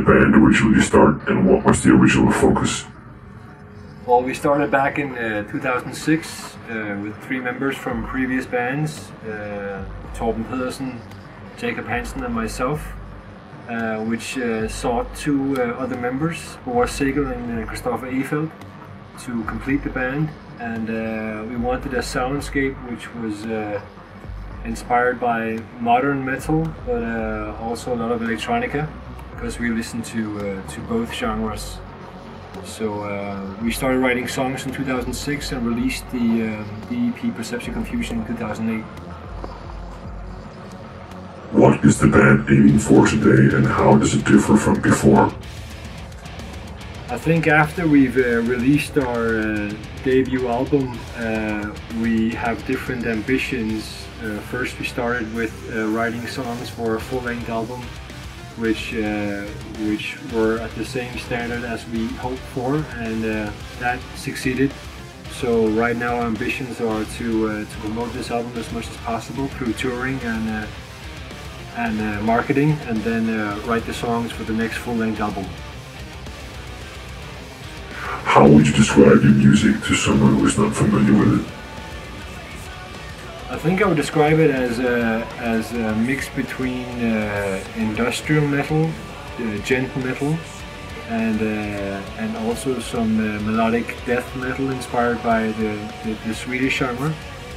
band originally start, and what was the original focus? Well, we started back in 2006 with 3 members from previous bands, Torben Pedersen, Jacob Hansen and myself, which sought 2 other members, Boris Segel and Christopher Efeld, to complete the band. And we wanted a soundscape which was inspired by modern metal, but also a lot of electronica, because we listen to both genres. So we started writing songs in 2006 and released the EP Perceptual Confusion in 2008. What is the band aiming for today, and how does it differ from before? I think after we've released our debut album, we have different ambitions. First we started with writing songs for a full-length album, which were at the same standard as we hoped for, and that succeeded. So right now our ambitions are to promote this album as much as possible through touring and marketing, and then write the songs for the next full-length album. How would you describe your music to someone who is not familiar with it? I think I would describe it as a mix between industrial metal, gentle metal, and also some melodic death metal inspired by the Swedish genre,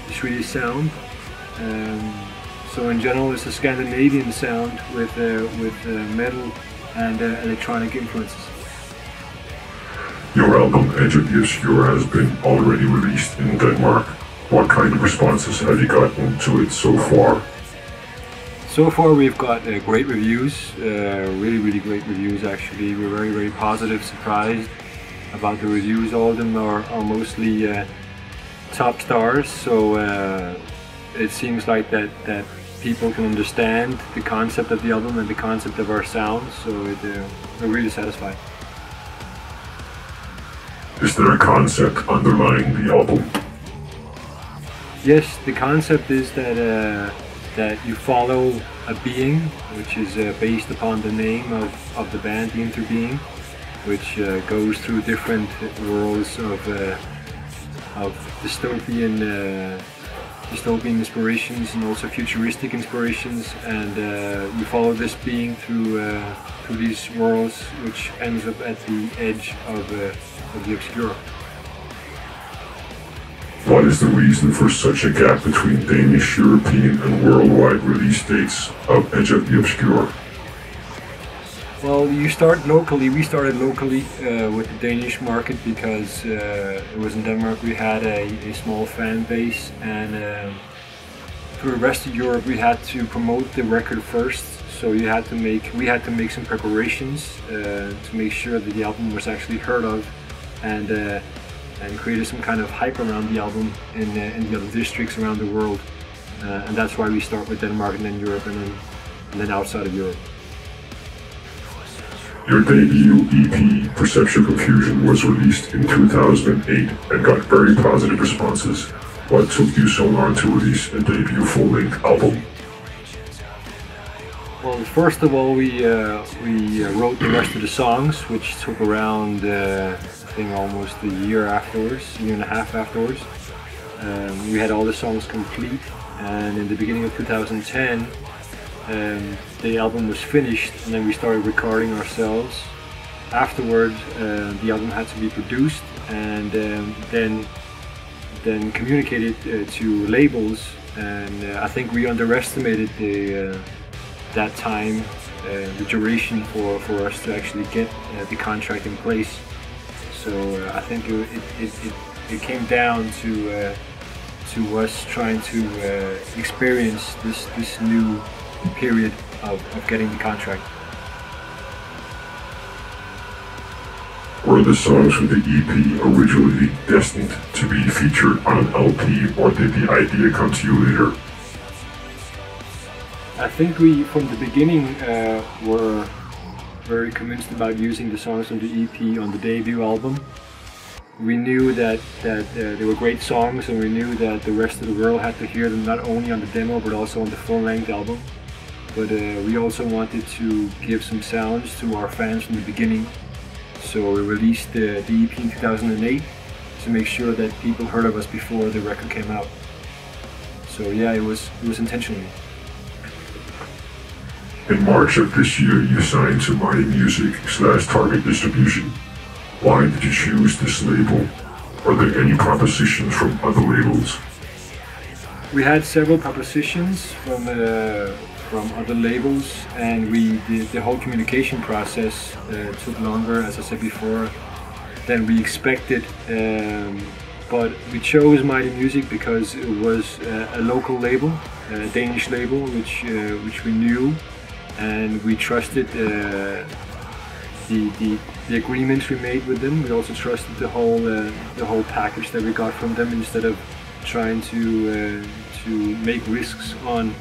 the Swedish sound. So in general, it's a Scandinavian sound with metal and electronic influences. Your album Edge of the Obscure has been already released in Denmark. What kind of responses have you gotten to it so far? So far we've got great reviews, really great reviews actually. We're very positive, surprised about the reviews. All of them are mostly top stars, so it seems like that people can understand the concept of the album and the concept of our sound, so we're really satisfied. Is there a concept underlying the album? Yes, the concept is that you follow a being, which is based upon the name of the band, The Interbeing, which goes through different worlds of dystopian inspirations and also futuristic inspirations, and you follow this being through these worlds, which ends up at the edge of the obscure. What is the reason for such a gap between Danish, European and worldwide release dates of Edge of the Obscure? Well, you start locally. We started locally with the Danish market because it was in Denmark. We had a small fan base, and for the rest of Europe we had to promote the record first. So we had to make some preparations to make sure that the album was actually heard of, and created some kind of hype around the album in the other districts around the world, and that's why we start with Denmark and then Europe and then outside of Europe. Your debut EP, Perceptual Confusion, was released in 2008 and got very positive responses. What took you so long to release a debut full-length album? Well, first of all, we wrote the rest of the songs, which took around I think almost a year and a half afterwards. We had all the songs complete, and in the beginning of 2010 the album was finished, and then we started recording ourselves. Afterwards the album had to be produced and then communicated to labels, and I think we underestimated that time, the duration for us to actually get the contract in place. So I think it came down to us trying to experience this new period of getting the contract. Were the songs from the EP originally destined to be featured on an LP, or did the idea come to you later? I think we, from the beginning, were very convinced about using the songs on the EP on the debut album. We knew that they were great songs, and we knew that the rest of the world had to hear them not only on the demo but also on the full-length album. but we also wanted to give some sounds to our fans from the beginning. So we released the EP in 2008 to make sure that people heard of us before the record came out. So yeah, it was intentional. In March of this year, you signed to Mighty Music/Target Distribution. Why did you choose this label? Are there any propositions from other labels? We had several propositions from other labels, and the whole communication process took longer, as I said before, than we expected. But we chose Mighty Music because it was a local label, a Danish label, which we knew, and we trusted the agreements we made with them. We also trusted the whole package that we got from them, instead of trying to make risks on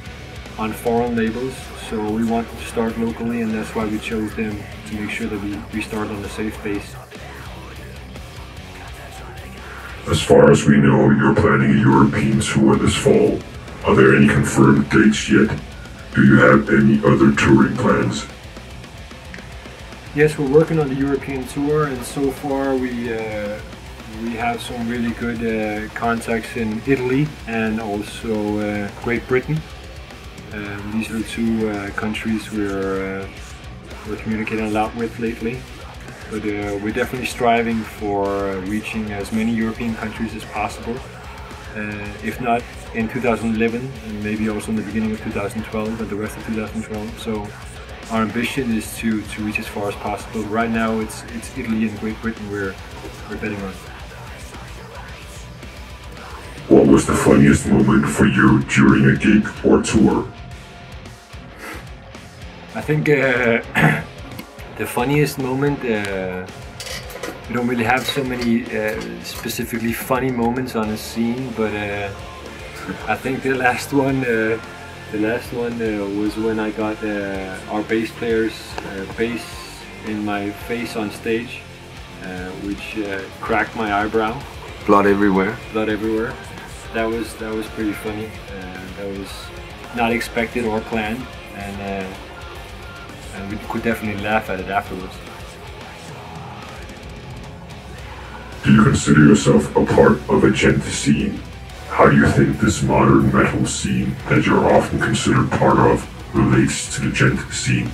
foreign labels. So we wanted to start locally, and that's why we chose them, to make sure that we start on a safe base. As far as we know, you're planning a European tour this fall. Are there any confirmed dates yet? Do you have any other touring plans? Yes, we're working on the European tour, and so far we have some really good contacts in Italy and also Great Britain. These are the two countries we're communicating a lot with lately. But we're definitely striving for reaching as many European countries as possible. If not in 2011, and maybe also in the beginning of 2012 and the rest of 2012. So our ambition is to reach as far as possible. Right now it's Italy and Great Britain we're betting on. What was the funniest moment for you during a gig or tour? I think the funniest moment, we don't really have so many specifically funny moments on a scene, but I think the last one was when I got our bass player's bass in my face on stage, which cracked my eyebrow. Blood everywhere. Blood everywhere. That was pretty funny. That was not expected or planned, and we could definitely laugh at it afterwards. Do you consider yourself a part of a gent scene? How do you think this modern metal scene that you're often considered part of relates to the gent scene?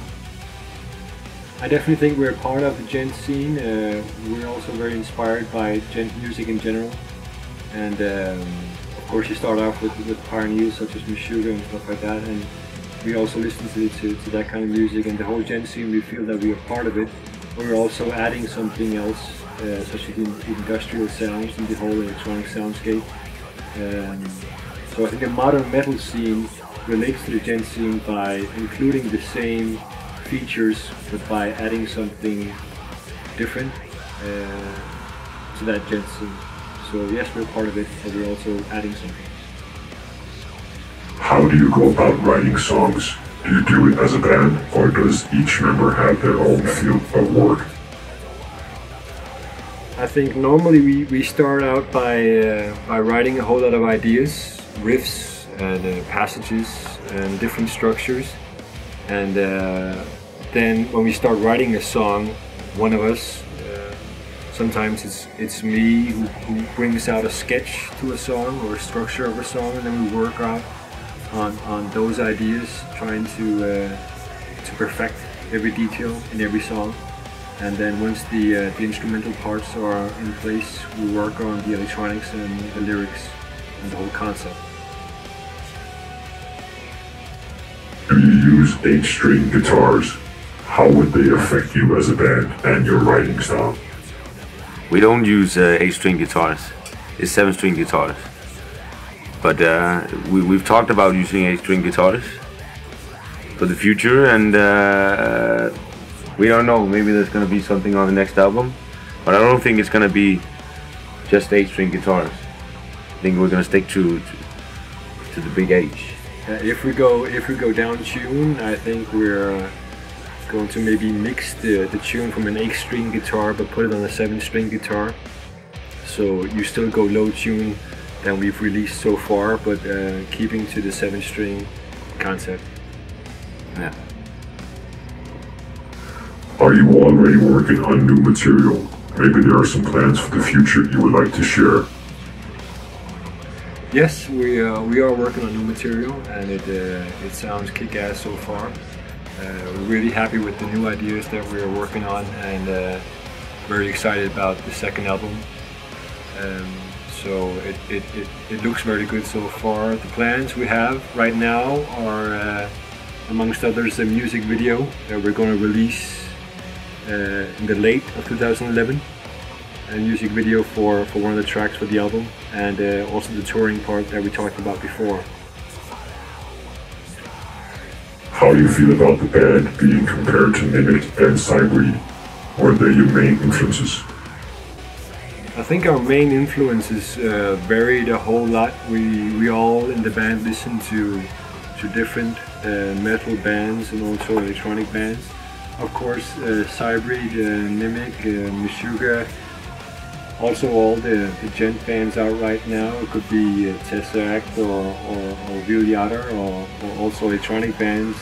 I definitely think we're part of the gent scene. We're also very inspired by gent music in general, and of course you start off with pioneers such as Meshuggah and stuff like that, and we also listen to that kind of music, and the whole gent scene, we feel that we are part of it. We're also adding something else, such as the industrial sounds and the whole electronic soundscape. So I think the modern metal scene relates to the gent scene by including the same features, but by adding something different to that gent scene. So yes, we're part of it, but we're also adding something. How do you go about writing songs? Do you do it as a band, or does each member have their own field of work? I think normally we start out by writing a whole lot of ideas, riffs and passages and different structures, and then when we start writing a song, one of us, sometimes it's me who brings out a sketch to a song or a structure of a song, and then we work out on those ideas, trying to perfect every detail in every song. And then once the instrumental parts are in place, we work on the electronics and the lyrics and the whole concept. Do you use 8-string guitars? How would they affect you as a band and your writing style? We don't use 8-string guitars. It's 7-string guitars. But we've talked about using 8-string guitars for the future, and we don't know, maybe there's going to be something on the next album, but I don't think it's going to be just 8-string guitars. I think we're going to stick to the big H. If we go down tune, I think we're going to maybe mix the tune from an 8-string guitar but put it on a 7-string guitar. So you still go low tune than we've released so far, but keeping to the 7-string concept. Yeah. Are you already working on new material? Maybe there are some plans for the future you would like to share. Yes, we are working on new material, and it sounds kick-ass so far. We're really happy with the new ideas that we are working on, and very excited about the second album. So it looks very good so far. The plans we have right now are, amongst others, a music video that we're going to release in the late of 2011. A music video for one of the tracks for the album, and also the touring part that we talked about before. How do you feel about the band being compared to Mimic and Cybreed? Were they your main influences? I think our main influences varied a whole lot. We all in the band listen to different metal bands and also electronic bands. Of course, Cybreed, Mimic, Meshuggah. Also all the gent bands out right now. It could be Tesseract or Viliator, or also electronic bands,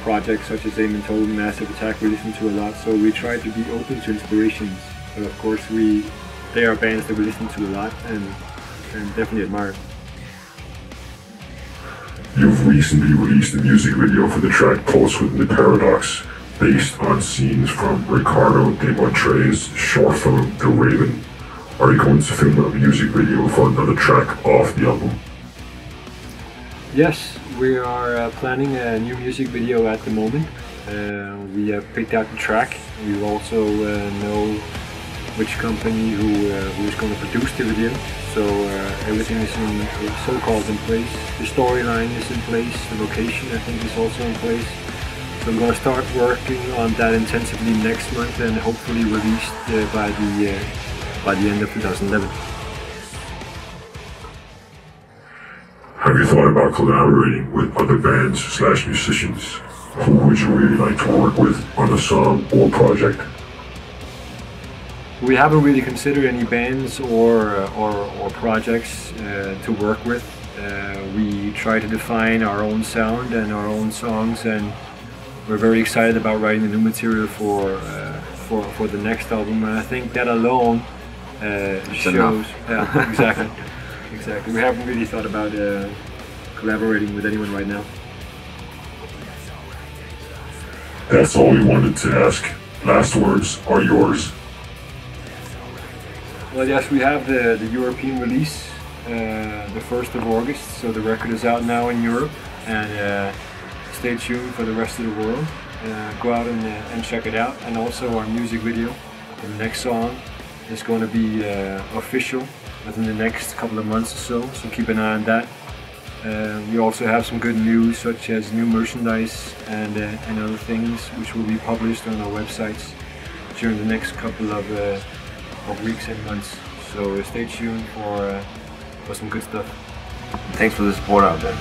projects such as Aim and Total, Massive Attack we listen to a lot. So we try to be open to inspirations. But of course they are bands that we listen to a lot and definitely admire. You've recently released a music video for the track Pulse Within the Paradox, based on scenes from Ricardo de Montre's short film The Raven. Are you going to film a music video for another track off the album? Yes, we are planning a new music video at the moment. We have picked out the track. We also know which company who is going to produce the video. So everything is so-called in place. The storyline is in place. The location, I think, is also in place. So I'm going to start working on that intensively next month, and hopefully released by the end of 2011. Have you thought about collaborating with other bands / musicians? Who would you really like to work with on a song or project? We haven't really considered any bands or projects to work with. We try to define our own sound and our own songs, and we're very excited about writing the new material for the next album. And I think that alone shows. Yeah, exactly. Exactly. We haven't really thought about collaborating with anyone right now. That's all we wanted to ask. Last words are yours. Well, yes, we have the European release, the 1st of August, so the record is out now in Europe, and stay tuned for the rest of the world. Go out and check it out, and also our music video. The next song is going to be official within the next couple of months or so keep an eye on that. We also have some good news, such as new merchandise and other things, which will be published on our websites during the next couple of weeks and months. So stay tuned for some good stuff. Thanks for the support out there.